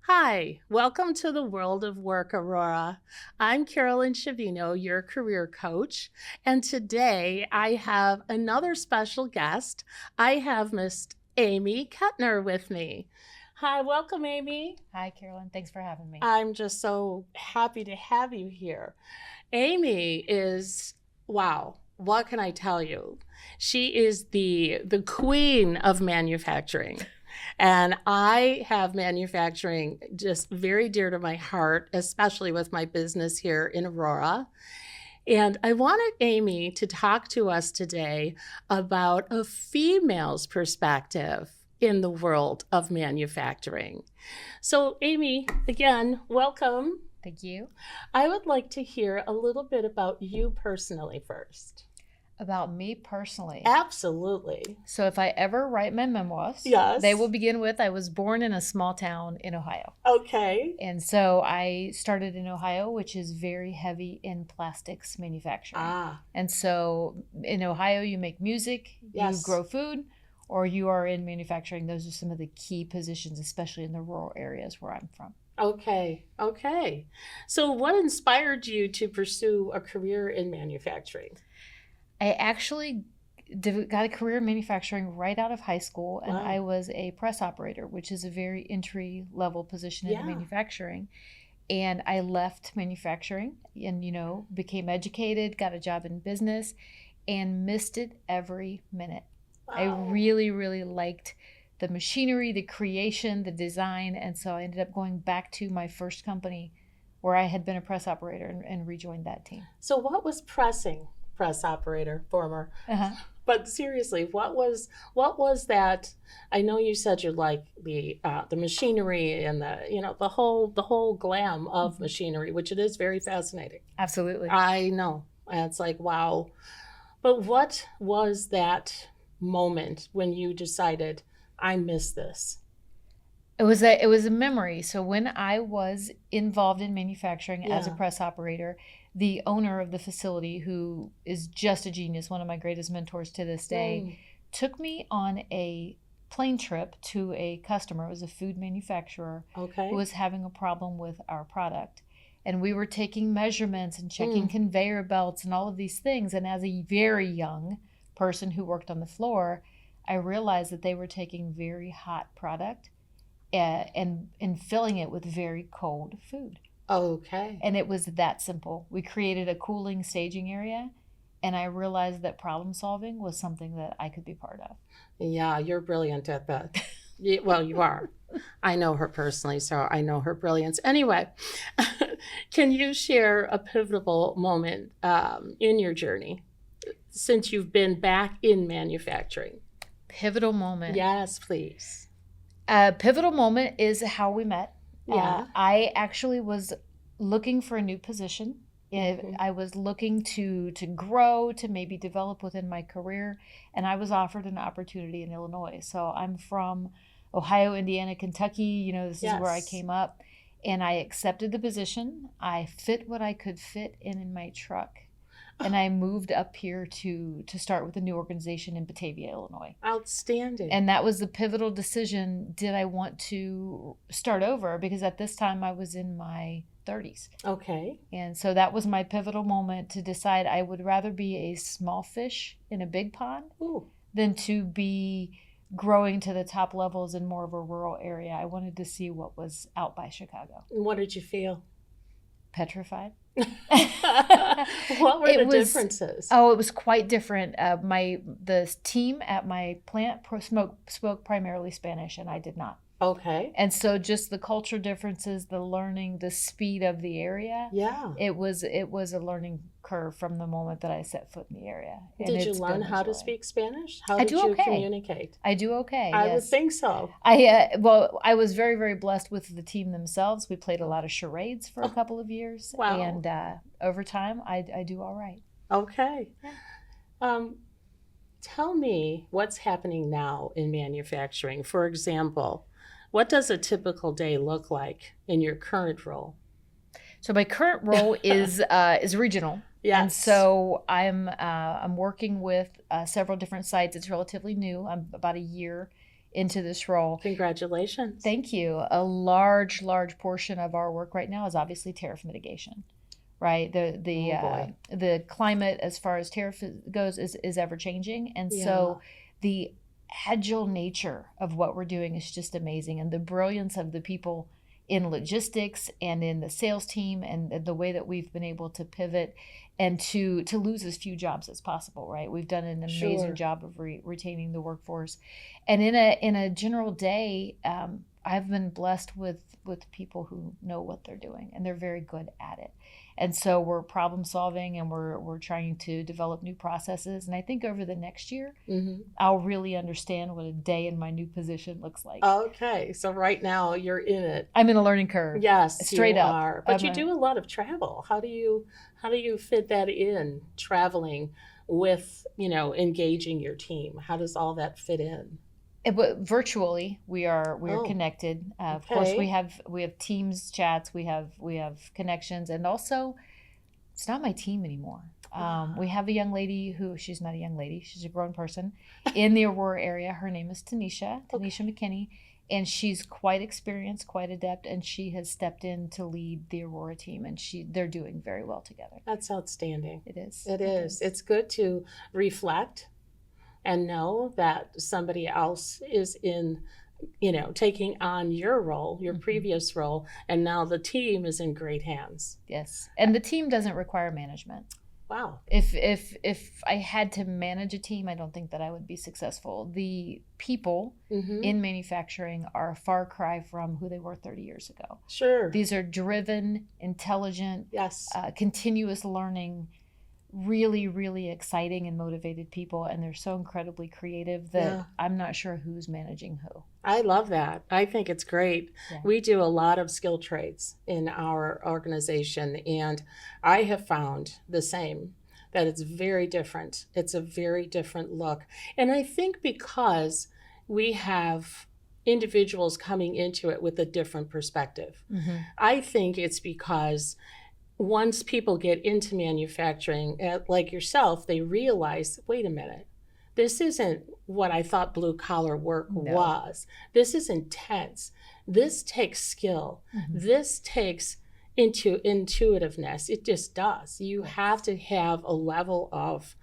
Hi, welcome to the world of work, Aurora. I'm Carolyn Chavino, your career coach, and today I have another special guest. I have Miss Amy Kettner with me. Hi, welcome, Amy. Hi, Carolyn. Thanks for having me. I'm just so happy to have you here. Amy is, wow, what can I tell you? She is the queen of manufacturing. And I have manufacturing just very dear to my heart, especially with my business here in Aurora. And I wanted Amy to talk to us today about a female's perspective in the world of manufacturing. So, Amy, again, welcome. Thank you. I would like to hear a little bit about you personally first. About me personally. Absolutely. So, if I ever write my memoirs, Yes. they will begin with I was born in a small town in Ohio. Okay. And so I started in Ohio, which is very heavy in plastics manufacturing. And so in Ohio, you make music, Yes. you grow food, or you are in manufacturing. Those are some of the key positions, especially in the rural areas where I'm from. Okay. So, what inspired you to pursue a career in manufacturing? I actually got a career in manufacturing right out of high school, and Wow. I was a press operator, which is a very entry level position in manufacturing. And I left manufacturing and, became educated, got a job in business, and missed it every minute. Wow. I really, really liked the machinery, the creation, the design. And so I ended up going back to my first company where I had been a press operator and rejoined that team. So, what was press operator, former? But seriously, what was that? I know you said you like the machinery and the whole glam of machinery, which it is very fascinating. Absolutely. I know. It's like, wow. But what was that moment when you decided, I miss this? It was a memory. So when I was involved in manufacturing as a press operator, the owner of the facility, who is just a genius, one of my greatest mentors to this day, took me on a plane trip to a customer. It was a food manufacturer who was having a problem with our product. And we were taking measurements and checking conveyor belts and all of these things. And as a very young person who worked on the floor, I realized that they were taking very hot product and filling it with very cold food. Okay. And it was that simple. We created a cooling staging area, and I realized that problem solving was something that I could be part of. Yeah, you're brilliant at that. Well, you are. I know her personally, so I know her brilliance. Anyway, can you share a pivotal moment in your journey since you've been back in manufacturing? Pivotal moment. Yes, please. A pivotal moment is how we met. Yeah. I actually was looking for a new position. I was looking to grow, to maybe develop within my career, and I was offered an opportunity in Illinois. So I'm from Ohio, Indiana, Kentucky. This is where I came up, and I accepted the position. I fit what I could fit in my truck. And I moved up here to start with a new organization in Batavia, Illinois. Outstanding. And that was the pivotal decision. Did I want to start over? Because at this time I was in my 30s. Okay. And so that was my pivotal moment to decide I would rather be a small fish in a big pond than to be growing to the top levels in more of a rural area. I wanted to see what was out by Chicago. And what did you feel? Petrified. What were the differences? Oh, it was quite different. The team at my plant spoke primarily Spanish, and I did not. Okay. And so just the culture differences, the learning, the speed of the area. Yeah. It was a learning curve from the moment that I set foot in the area. Did you learn how to speak Spanish? How did you communicate? I do okay. I would think so. I was very, very blessed with the team themselves. We played a lot of charades for a couple of years. Wow. And over time, I do all right. Okay. Yeah. Tell me what's happening now in manufacturing. For example, what does a typical day look like in your current role? So my current role is regional. Yes. And so I'm working with several different sites. It's relatively new. I'm about a year into this role. Congratulations. Thank you. A large portion of our work right now is obviously tariff mitigation, right? The climate as far as tariff goes is ever changing, and so the agile nature of what we're doing is just amazing, and the brilliance of the people in logistics and in the sales team and the way that we've been able to pivot and to lose as few jobs as possible, right? We've done an amazing job of retaining the workforce. And in a general day, I've been blessed with people who know what they're doing, and they're very good at it. And so we're problem solving, and we're trying to develop new processes. And I think over the next year, I'll really understand what a day in my new position looks like. Okay, so right now you're in it. I'm in a learning curve. Yes, straight up. Are. But you do a lot of travel. How do you fit that in, traveling with, engaging your team? How does all that fit in? Virtually, we are connected. Of course, we have Teams chats. We have connections, and also, it's not my team anymore. We have a young lady she's not a young lady; she's a grown person in the Aurora area. Her name is Tanisha McKinney, and she's quite experienced, quite adept, and she has stepped in to lead the Aurora team, and they're doing very well together. That's outstanding. It is. It is. It's good to reflect and know that somebody else is taking on your role, your previous role, and now the team is in great hands. Yes, and the team doesn't require management. Wow. If I had to manage a team, I don't think that I would be successful. The people in manufacturing are a far cry from who they were 30 years ago. Sure. These are driven, intelligent, continuous learning, really, really exciting and motivated people, and they're so incredibly creative that I'm not sure who's managing who. I love that. I think it's great. Yeah. We do a lot of skill trades in our organization, and I have found the same, that it's very different. It's a very different look. And I think because we have individuals coming into it with a different perspective, I think it's because once people get into manufacturing, like yourself, they realize, wait a minute, this isn't what I thought blue collar work was. This is intense. This takes skill. This takes intuitiveness. It just does. You have to have a level of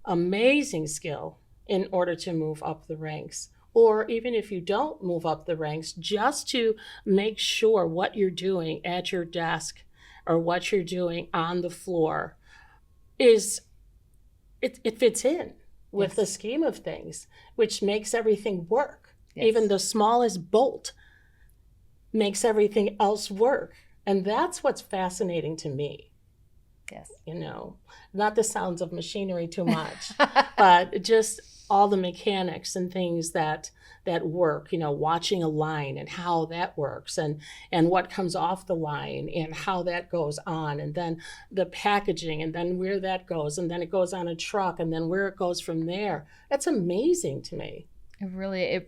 amazing skill in order to move up the ranks. Or even if you don't move up the ranks, just to make sure what you're doing at your desk or what you're doing on the floor it fits in with the scheme of things, which makes everything work. Even the smallest bolt makes everything else work. And that's what's fascinating to me. Yes. Not the sounds of machinery too much, but just all the mechanics and things that work, watching a line and how that works and what comes off the line and how that goes on, and then the packaging and then where that goes, and then it goes on a truck and then where it goes from there. That's amazing to me. It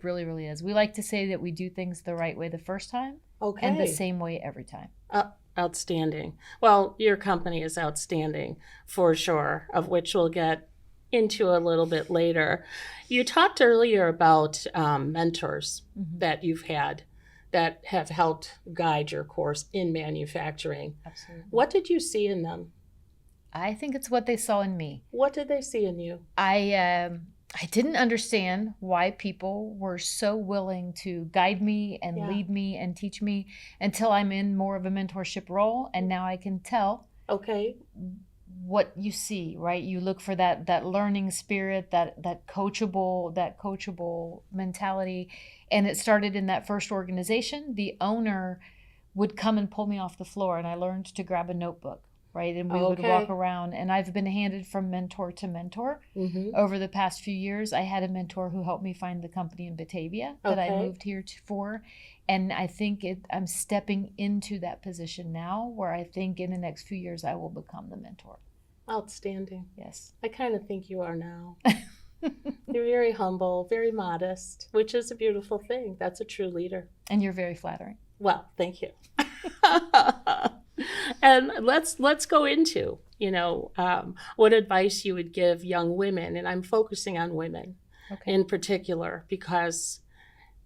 really is. We like to say that we do things the right way the first time and the same way every time. Outstanding. Well, your company is outstanding for sure, of which we'll get into a little bit later. You talked earlier about mentors that you've had that have helped guide your course in manufacturing. Absolutely. What did you see in them? I think it's what they saw in me. What did they see in you? I didn't understand why people were so willing to guide me and lead me and teach me until I'm in more of a mentorship role, and now I can tell what you see, right? You look for that learning spirit, that coachable mentality. And it started in that first organization. The owner would come and pull me off the floor, and I learned to grab a notebook, right? And we would walk around, and I've been handed from mentor to mentor over the past few years. I had a mentor who helped me find the company in Batavia that I moved here for. And I think I'm stepping into that position now, where I think in the next few years I will become the mentor. Outstanding. Yes. I kind of think you are now. You're very humble, very modest, which is a beautiful thing. That's a true leader. And you're very flattering. Well, thank you. And let's go into, what advice you would give young women. And I'm focusing on women in particular, because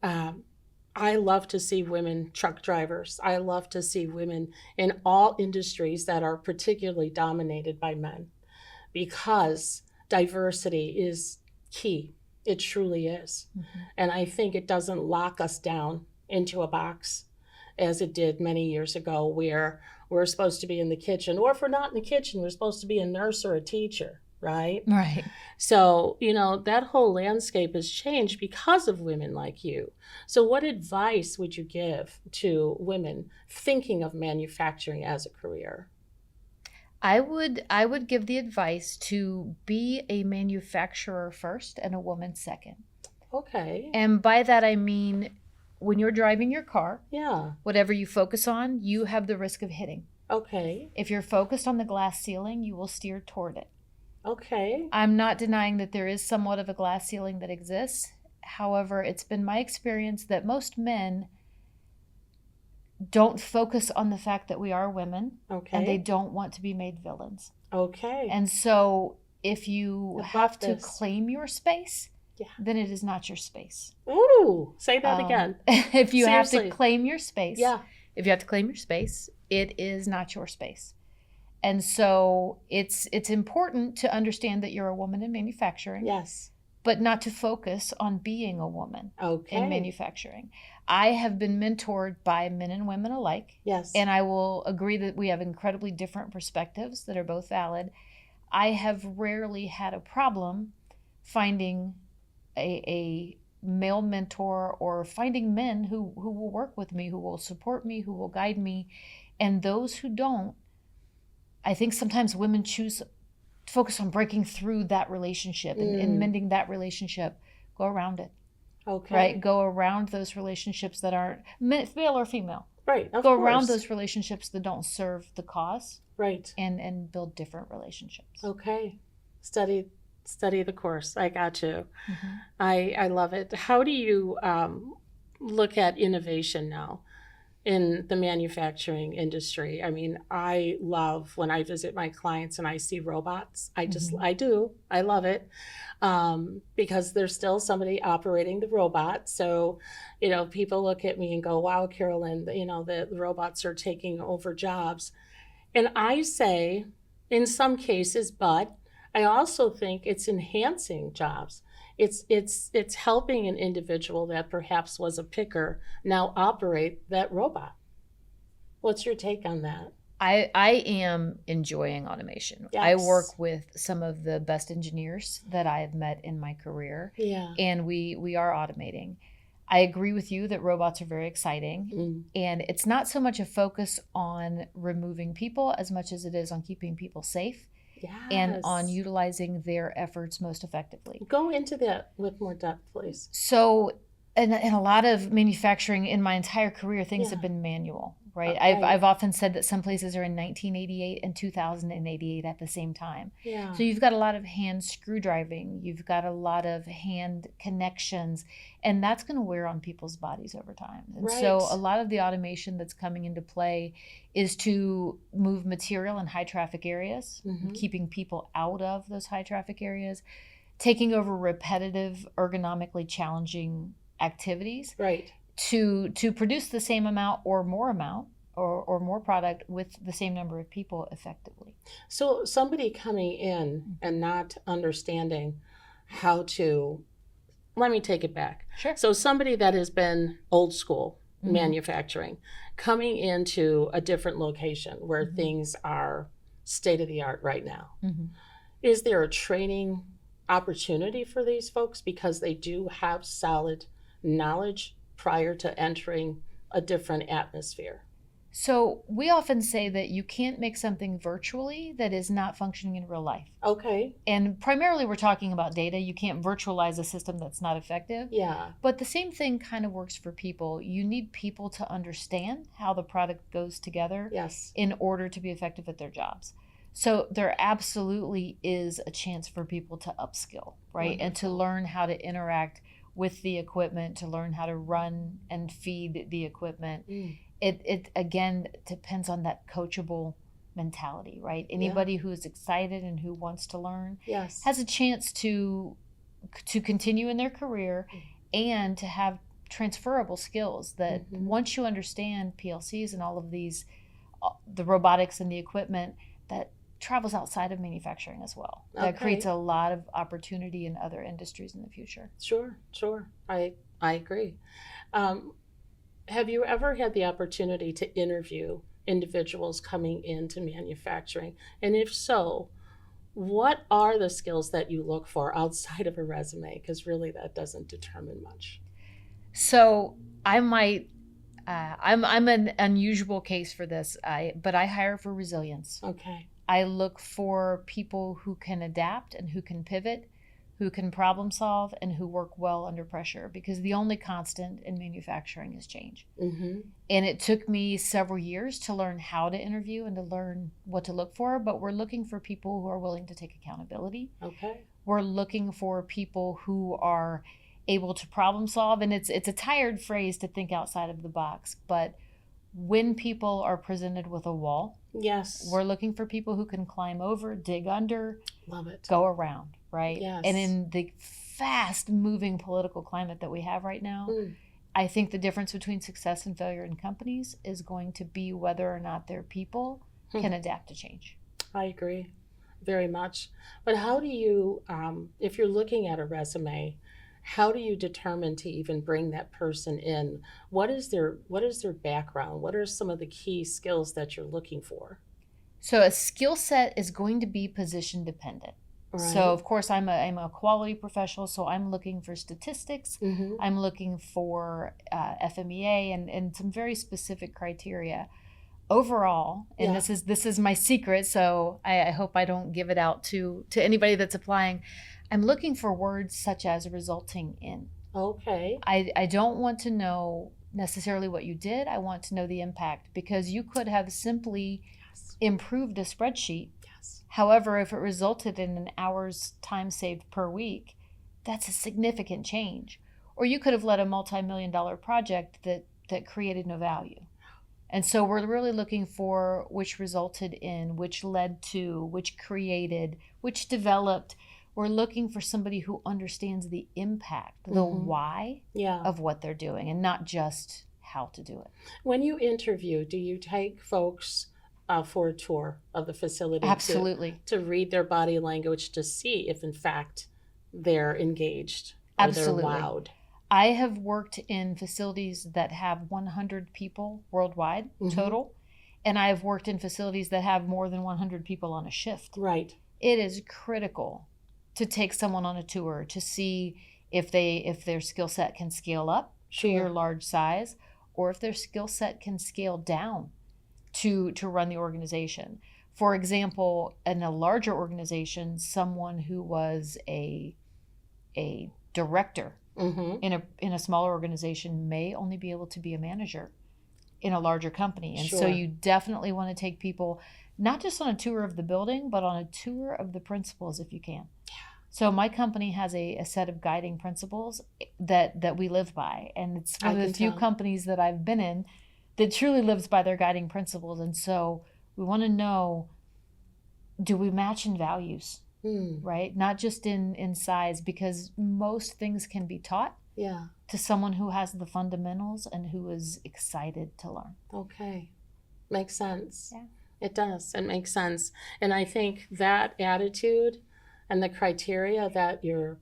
I love to see women truck drivers. I love to see women in all industries that are particularly dominated by men because diversity is key. It truly is. Mm-hmm. And I think it doesn't lock us down into a box as it did many years ago, where we're supposed to be in the kitchen, or if we're not in the kitchen, we're supposed to be a nurse or a teacher, right? Right. So, that whole landscape has changed because of women like you. So what advice would you give to women thinking of manufacturing as a career? I would give the advice to be a manufacturer first and a woman second. Okay. And by that I mean, when you're driving your car, yeah, whatever you focus on, you have the risk of hitting. Okay. If you're focused on the glass ceiling, you will steer toward it. Okay. I'm not denying that there is somewhat of a glass ceiling that exists. However, it's been my experience that most men don't focus on the fact that we are women, Okay. and they don't want to be made villains. Okay. And so if you have to this. claim your space, Yeah. then it is not your space. Ooh, say that again. If you have Seriously. to claim your space, Yeah. if you have to claim your space, it is not your space. And so it's important to understand that you're a woman in manufacturing, Yes. but not to focus on being a woman Okay. in manufacturing. I have been mentored by men and women alike. Yes. And I will agree that we have incredibly different perspectives that are both valid. I have rarely had a problem finding a male mentor, or finding men who will work with me, who will support me, who will guide me. And those who don't, I think sometimes women choose to focus on breaking through that relationship and mending that relationship. Go around it. Okay. Right? Go around those relationships that aren't male or female. Right. Go around those relationships that don't serve the cause. Right. And build different relationships. Okay. Study the course. I got you. Mm-hmm. I love it. How do you look at innovation now in the manufacturing industry? I mean, I love when I visit my clients and I see robots. I love it, because there's still somebody operating the robot. So, people look at me and go, wow, Carolyn, the robots are taking over jobs. And I say, in some cases, but I also think it's enhancing jobs. It's helping an individual that perhaps was a picker now operate that robot. What's your take on that? I am enjoying automation. Yes. I work with some of the best engineers that I have met in my career. Yeah. And we are automating. I agree with you that robots are very exciting. And it's not so much a focus on removing people as much as it is on keeping people safe. Yes. And on utilizing their efforts most effectively. Go into that with more depth, please. So, in a lot of manufacturing in my entire career, things have been manual, right? Okay. I've often said that some places are in 1988 and 2088 at the same time. Yeah. So you've got a lot of hand screw driving, you've got a lot of hand connections, and that's going to wear on people's bodies over time. And so a lot of the automation that's coming into play is to move material in high traffic areas, keeping people out of those high traffic areas, taking over repetitive, ergonomically challenging activities, right, to produce the same amount or more product with the same number of people effectively. So somebody coming in and not understanding how to, let me take it back. Sure. So somebody that has been old school manufacturing, coming into a different location where things are state of the art right now, is there a training opportunity for these folks because they do have solid knowledge prior to entering a different atmosphere? So we often say that you can't make something virtually that is not functioning in real life. Okay. And primarily we're talking about data. You can't virtualize a system that's not effective. Yeah. But the same thing kind of works for people. You need people to understand how the product goes together in order to be effective at their jobs. So there absolutely is a chance for people to upskill, right? Wonderful. And to learn how to interact with the equipment, to learn how to run and feed the equipment. It again depends on that coachable mentality, right? Anybody who's excited and who wants to learn has a chance to continue in their career and to have transferable skills that once you understand PLCs and all of these, the robotics and the equipment that travels outside of manufacturing as well. That creates a lot of opportunity in other industries in the future. Sure. I agree. Have you ever had the opportunity to interview individuals coming into manufacturing? And if so, what are the skills that you look for outside of a resume? Because really that doesn't determine much. So I might, I'm an unusual case for this, but I hire for resilience. Okay. I look for people who can adapt and who can pivot, who can problem solve, and who work well under pressure, because the only constant in manufacturing is change. And it took me several years to learn how to interview and to learn what to look for, but we're looking for people who are willing to take accountability. Okay. We're looking for people who are able to problem solve, and it's a tired phrase to think outside of the box, but when people are presented with a wall, yes, we're looking for people who can climb over, dig under, love it, go around, right? Yes. And in the fast moving political climate that we have right now, I think the difference between success and failure in companies is going to be whether or not their people can adapt to change. I agree very much. But how do you, if you're looking at a resume, how do you determine to even bring that person in? What is their background? What are some of the key skills that you're looking for? So a skill set is going to be position dependent. Right. So of course I'm a quality professional, so I'm looking for statistics. I'm looking for FMEA and some very specific criteria. Overall, and this is my secret, so I hope I don't give it out to anybody that's applying. I'm looking for words such as resulting in. Okay. I don't want to know necessarily what you did. I want to know the impact, because you could have simply improved a spreadsheet. Yes. However, if it resulted in an hour's time saved per week, that's a significant change. Or you could have led a multi-million-dollar project that created no value. And so we're really looking for which resulted in, which led to, which created, which developed. We're looking for somebody who understands the impact, the why of what they're doing, and not just how to do it. When you interview, do you take folks for a tour of the facility? Absolutely. To read their body language to see if, in fact, they're engaged or Absolutely. they're wowed? I have worked in facilities that have 100 people worldwide total, and I have worked in facilities that have more than 100 people on a shift. Right. It is critical to take someone on a tour to see if their skill set can scale up to your large size, or if their skill set can scale down to run the organization. For example, in a larger organization, someone who was a director in a smaller organization may only be able to be a manager in a larger company. And so you definitely want to take people not just on a tour of the building, but on a tour of the principles if you can. So my company has a set of guiding principles that we live by. And it's one of the few companies that I've been in that truly lives by their guiding principles. And so we want to know, do we match in values, right? Not just in size, because most things can be taught to someone who has the fundamentals and who is excited to learn. Okay. Makes sense. Yeah. It does. It makes sense. And I think that attitude and the criteria that you're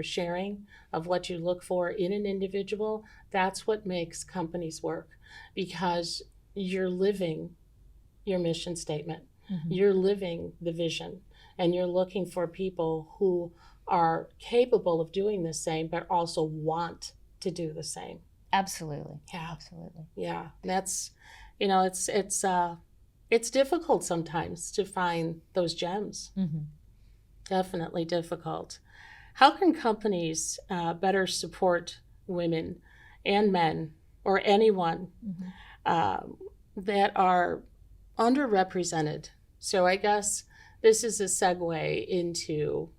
sharing of what you look for in an individual, that's what makes companies work, because you're living your mission statement. You're living the vision, and you're looking for people who are capable of doing the same, but also want to do the same. Absolutely. Yeah. Absolutely. Yeah. That's, it's difficult sometimes to find those gems. Definitely difficult. How can companies better support women and men, or anyone that are underrepresented? So I guess this is a segue into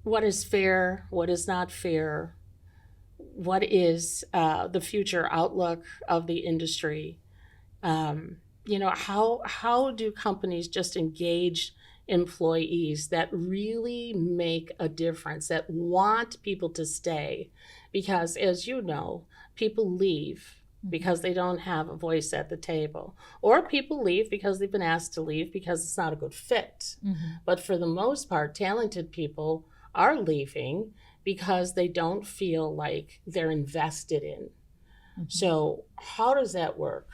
what is fair, what is not fair, what is the future outlook of the industry. How do companies just engage employees that really make a difference, that want people to stay. Because as you know, people leave because they don't have a voice at the table, or people leave because they've been asked to leave because it's not a good fit. But for the most part, talented people are leaving because they don't feel like they're invested in. So how does that work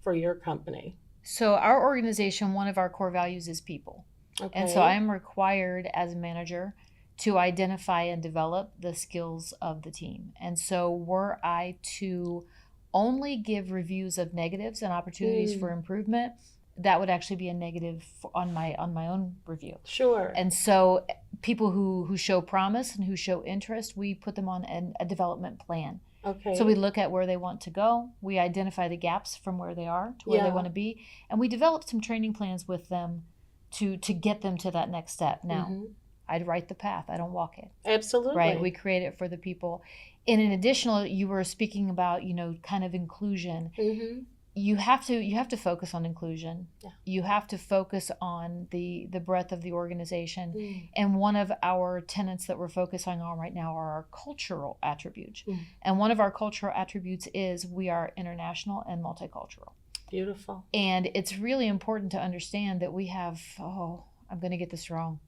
for your company? So our organization, one of our core values is people. Okay. And so I am required as a manager to identify and develop the skills of the team. And so were I to only give reviews of negatives and opportunities for improvement, that would actually be a negative on my own review. Sure. And so people who show promise and who show interest, we put them on a development plan. Okay. So we look at where they want to go. We identify the gaps from where they are to where they want to be. And we develop some training plans with them to get them to that next step. Now, I'd write the path. I don't walk it. Absolutely. Right? We create it for the people. And in addition, you were speaking about, kind of inclusion. You have to focus on inclusion. Yeah. You have to focus on the breadth of the organization. And one of our tenets that we're focusing on right now are our cultural attributes. And one of our cultural attributes is we are international and multicultural. Beautiful. And it's really important to understand that we have, I'm going to get this wrong.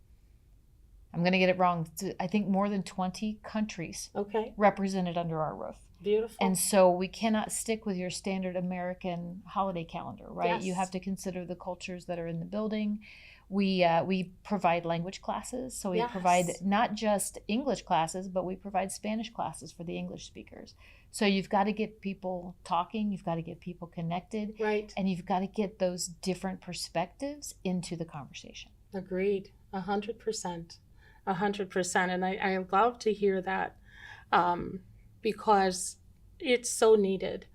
I'm going to get it wrong. I think more than 20 countries represented under our roof. Beautiful. And so we cannot stick with your standard American holiday calendar, right? Yes. You have to consider the cultures that are in the building. We provide language classes. So we provide not just English classes, but we provide Spanish classes for the English speakers. So you've got to get people talking. You've got to get people connected. Right. And you've got to get those different perspectives into the conversation. Agreed. 100%. 100%. And I love to hear that because it's so needed.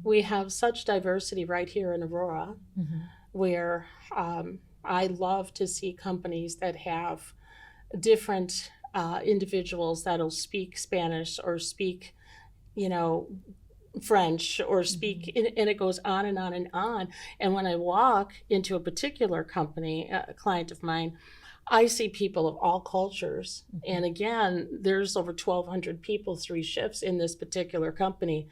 We have such diversity right here in Aurora where I love to see companies that have different individuals that'll speak Spanish or speak, French or speak, and it goes on and on and on. And when I walk into a particular company, a client of mine, I see people of all cultures. And again, there's over 1,200 people, 3 shifts in this particular company.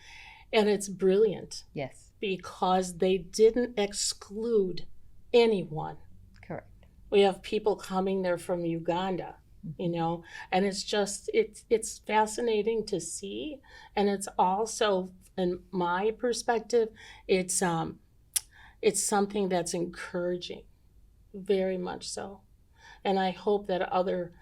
And it's brilliant. Yes. Because they didn't exclude anyone. Correct. We have people coming there from Uganda, and it's just, it's fascinating to see. And it's also, in my perspective, it's something that's encouraging, very much so. And I hope that other,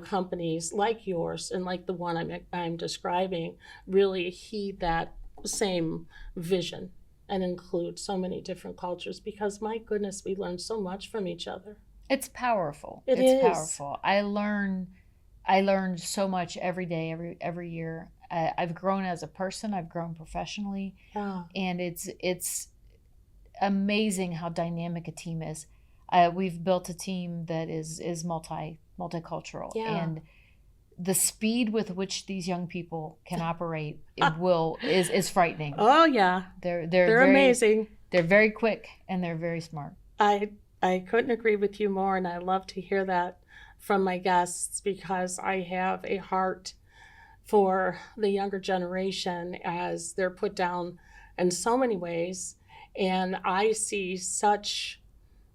companies like yours and like the one I'm describing really heed that same vision and include so many different cultures, because my goodness, we learn so much from each other. It's powerful. It's powerful. I learn so much every day, every year. I've grown as a person. I've grown professionally, and it's amazing how dynamic a team is. We've built a team that is multicultural, and the speed with which these young people can operate is frightening. Oh yeah, they're very amazing. They're very quick and they're very smart. I couldn't agree with you more, and I love to hear that from my guests, because I have a heart for the younger generation as they're put down in so many ways, and I see such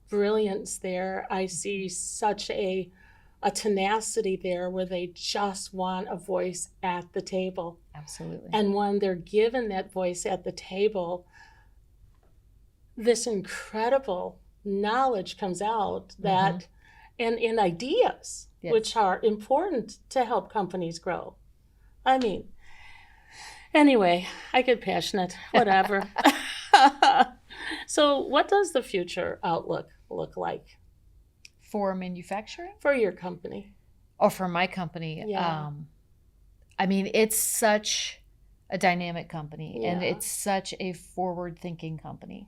brilliance there. I see such a tenacity there where they just want a voice at the table. Absolutely. And when they're given that voice at the table, this incredible knowledge comes out that and ideas, which are important to help companies grow. I mean, anyway, I get passionate, whatever. So what does the future outlook look like? For manufacturing? For your company. Or for my company. Yeah. I mean, it's such a dynamic company, and it's such a forward-thinking company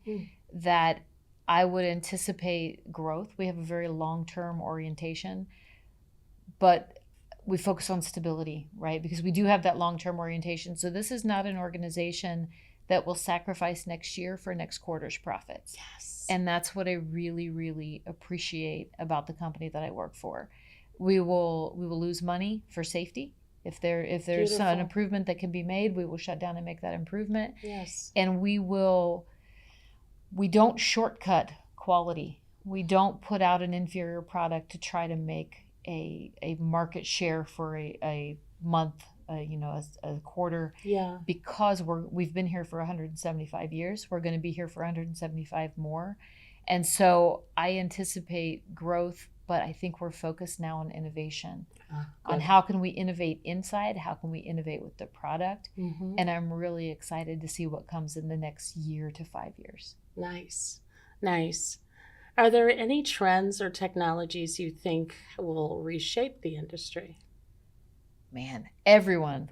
that I would anticipate growth. We have a very long-term orientation, but we focus on stability, right? Because we do have that long-term orientation. So this is not an organization that will sacrifice next year for next quarter's profits. Yes. And that's what I really, really appreciate about the company that I work for. We will lose money for safety. If there's an improvement that can be made, we will shut down and make that improvement. Yes. And we don't shortcut quality. We don't put out an inferior product to try to make a market share for a month, a quarter. Yeah. Because we've been here for 175 years. We're going to be here for 175 more. And so I anticipate growth, but I think we're focused now on innovation, on how can we innovate inside, how can we innovate with the product. Mm-hmm. And I'm really excited to see what comes in the next year to 5 years. Nice. Are there any trends or technologies you think will reshape the industry? Man, everyone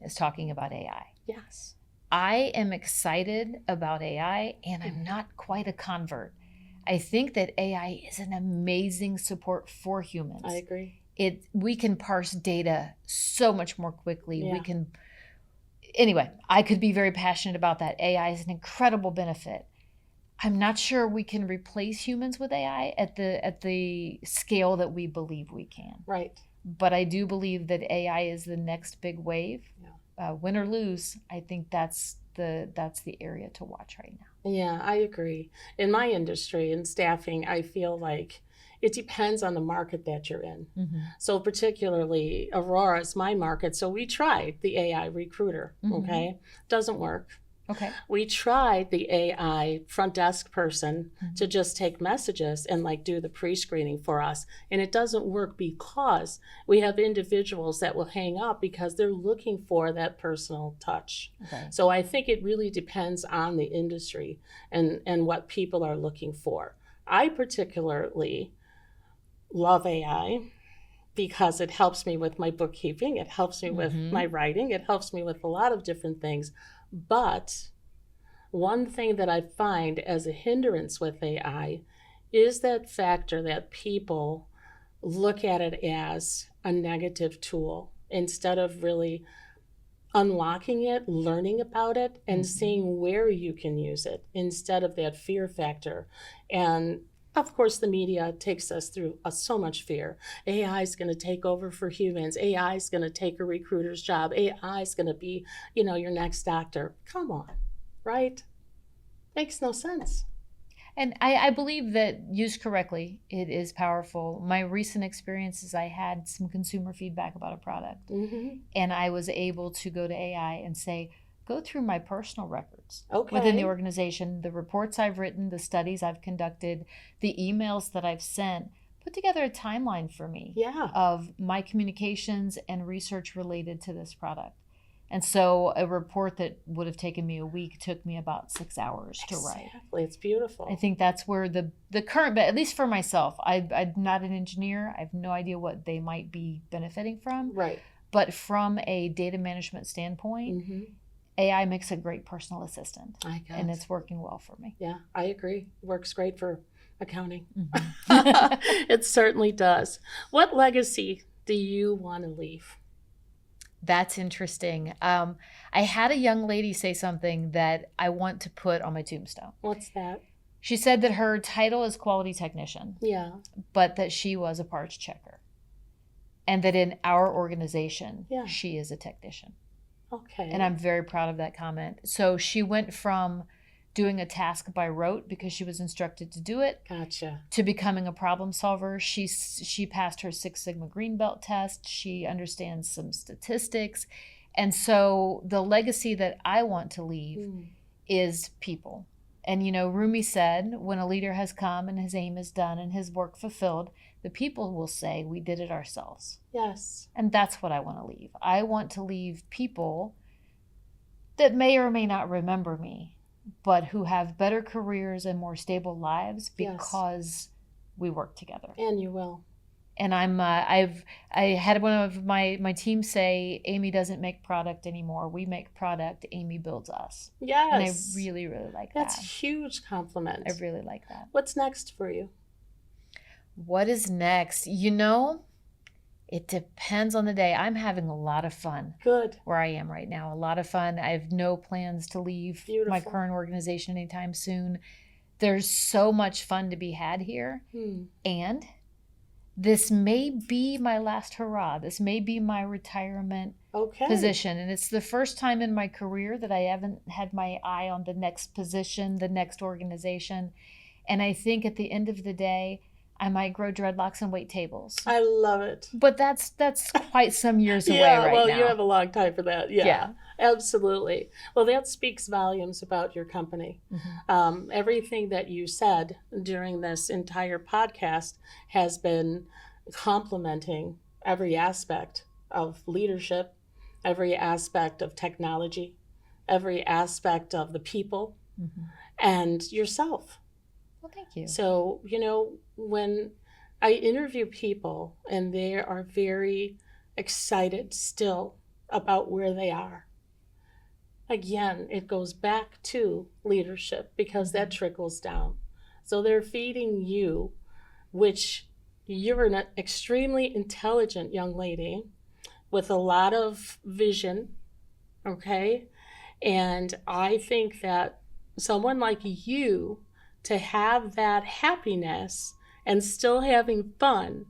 is talking about AI. Yes. I am excited about AI, and I'm not quite a convert. I think that AI is an amazing support for humans. I agree. We can parse data so much more quickly. Yeah. Anyway, I could be very passionate about that. AI is an incredible benefit. I'm not sure we can replace humans with AI at the scale that we believe we can. Right. But I do believe that AI is the next big wave. Yeah. Win or lose, I think that's the area to watch right now. Yeah, I agree. In my industry, in staffing, I feel like it depends on the market that you're in. Mm-hmm. So particularly Aurora is my market. So we tried the AI recruiter. Mm-hmm. Okay. Doesn't work. Okay. We tried the AI front desk person to just take messages and do the pre-screening for us. And it doesn't work because we have individuals that will hang up because they're looking for that personal touch. Okay. So I think it really depends on the industry and what people are looking for. I particularly love AI because it helps me with my bookkeeping. It helps me with my writing. It helps me with a lot of different things. But one thing that I find as a hindrance with AI is that factor that people look at it as a negative tool instead of really unlocking it, learning about it, and seeing where you can use it instead of that fear factor. And of course, the media takes us through so much fear. AI is going to take over for humans. AI is going to take a recruiter's job. AI is going to be, your next doctor. Come on, right? Makes no sense. And I believe that used correctly, it is powerful. My recent experiences, I had some consumer feedback about a product, and I was able to go to AI and say, go through my personal records within the organization, the reports I've written, the studies I've conducted, the emails that I've sent, put together a timeline for me of my communications and research related to this product. And so a report that would have taken me a week took me about 6 hours to write. Exactly. It's beautiful. I think that's where the current, but at least for myself, I'm not an engineer. I have no idea what they might be benefiting from. Right. But from a data management standpoint, AI makes a great personal assistant, and it's working well for me. Yeah, I agree. Works great for accounting. It certainly does. What legacy do you want to leave? That's interesting. I had a young lady say something that I want to put on my tombstone. What's that? She said that her title is quality technician. Yeah. But that she was a parts checker. And that in our organization, she is a technician. Okay. And I'm very proud of that comment. So she went from doing a task by rote because she was instructed to do it. Gotcha. To becoming a problem solver. She passed her 6 Sigma Green Belt test. She understands some statistics. And so the legacy that I want to leave is people. And Rumi said, when a leader has come and his aim is done and his work fulfilled, the people will say, we did it ourselves. Yes. And that's what I want to leave. I want to leave people that may or may not remember me, but who have better careers and more stable lives because we work together. And you will. And I had one of my team say, Amy doesn't make product anymore. We make product. Amy builds us. Yes. And I really, really like that. That's a huge compliment. I really like that. What's next for you? What is next? It depends on the day. I'm having a lot of fun. Good. Where I am right now. A lot of fun. I have no plans to leave my current organization anytime soon. There's so much fun to be had here. And this may be my last hurrah. This may be my retirement position. And it's the first time in my career that I haven't had my eye on the next position, the next organization. And I think at the end of the day, I might grow dreadlocks and wait tables. I love it. But that's quite some years away right now. Well, you have a long time for that. Yeah, absolutely. Well, that speaks volumes about your company. Everything that you said during this entire podcast has been complimenting every aspect of leadership, every aspect of technology, every aspect of the people, and yourself. Well, thank you. So, when I interview people and they are very excited still about where they are, again, it goes back to leadership because that trickles down. So they're feeding you, which you're an extremely intelligent young lady with a lot of vision, okay? And I think that someone like you, to have that happiness and still having fun,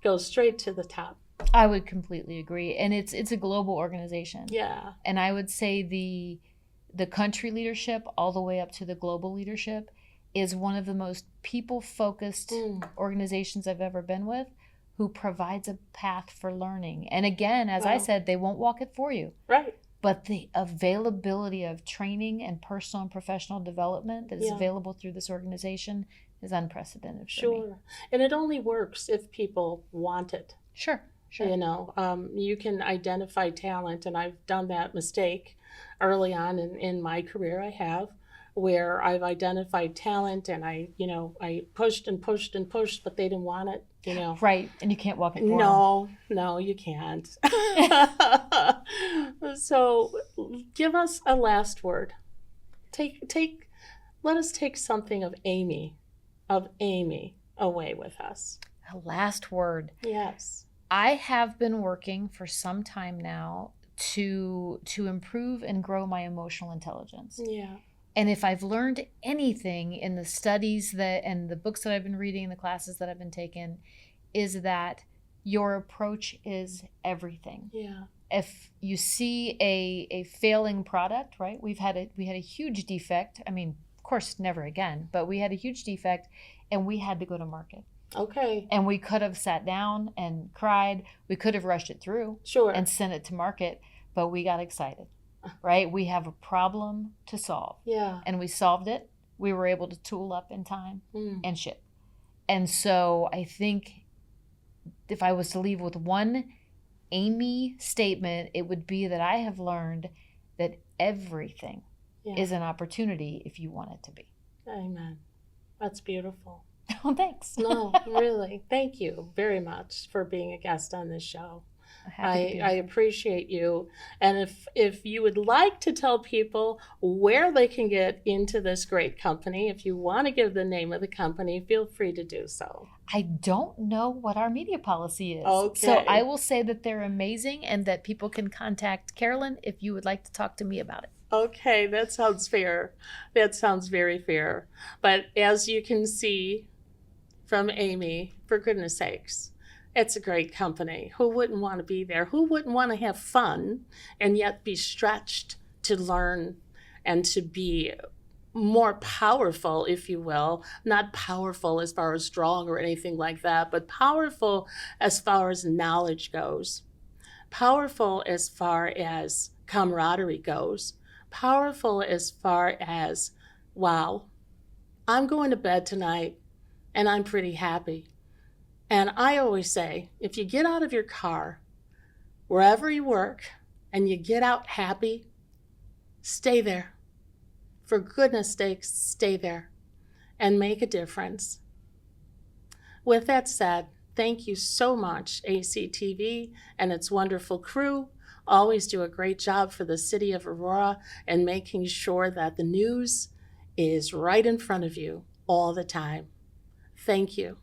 goes straight to the top. I would completely agree. And it's a global organization. Yeah. And I would say the country leadership all the way up to the global leadership is one of the most people-focused organizations I've ever been with, who provides a path for learning. And again, as I said, they won't walk it for you. Right. But the availability of training and personal and professional development that is available through this organization is unprecedented for me. And it only works if people want it. Sure. You can identify talent, and I've done that mistake early on in my career. I have, where I've identified talent and I pushed and pushed and pushed, but they didn't want it. Right, and you can't walk it for them. No, you can't. So, give us a last word. Let us take something of Amy away with us. A last word. Yes. I have been working for some time now to improve and grow my emotional intelligence. Yeah. And if I've learned anything in the studies and the books that I've been reading, the classes that I've been taking, is that your approach is everything. Yeah. If you see a failing product, right? We had a huge defect. I mean, of course, never again, but we had a huge defect and we had to go to market. Okay. And we could have sat down and cried. We could have rushed it through. Sure. And sent it to market, but we got excited. Right? We have a problem to solve. Yeah. And we solved it. We were able to tool up in time and ship. And so I think if I was to leave with one Amy statement, it would be that I have learned that everything is an opportunity if you want it to be. Amen. That's beautiful. Oh, thanks. No, really. Thank you very much for being a guest on this show. I appreciate you. And if you would like to tell people where they can get into this great company, if you want to give the name of the company, feel free to do so. I don't know what our media policy is. Okay. So I will say that they're amazing and that people can contact Carolyn if you would like to talk to me about it. Okay, that sounds fair. That sounds very fair. But as you can see from Amy, for goodness sakes, it's a great company. Who wouldn't want to be there? Who wouldn't want to have fun and yet be stretched to learn and to be more powerful, if you will? Not powerful as far as strong or anything like that, but powerful as far as knowledge goes. Powerful as far as camaraderie goes. Powerful as far as, wow, I'm going to bed tonight and I'm pretty happy. And I always say, if you get out of your car, wherever you work, and you get out happy, stay there. For goodness sakes, stay there and make a difference. With that said, thank you so much, ACTV and its wonderful crew. Always do a great job for the city of Aurora and making sure that the news is right in front of you all the time. Thank you.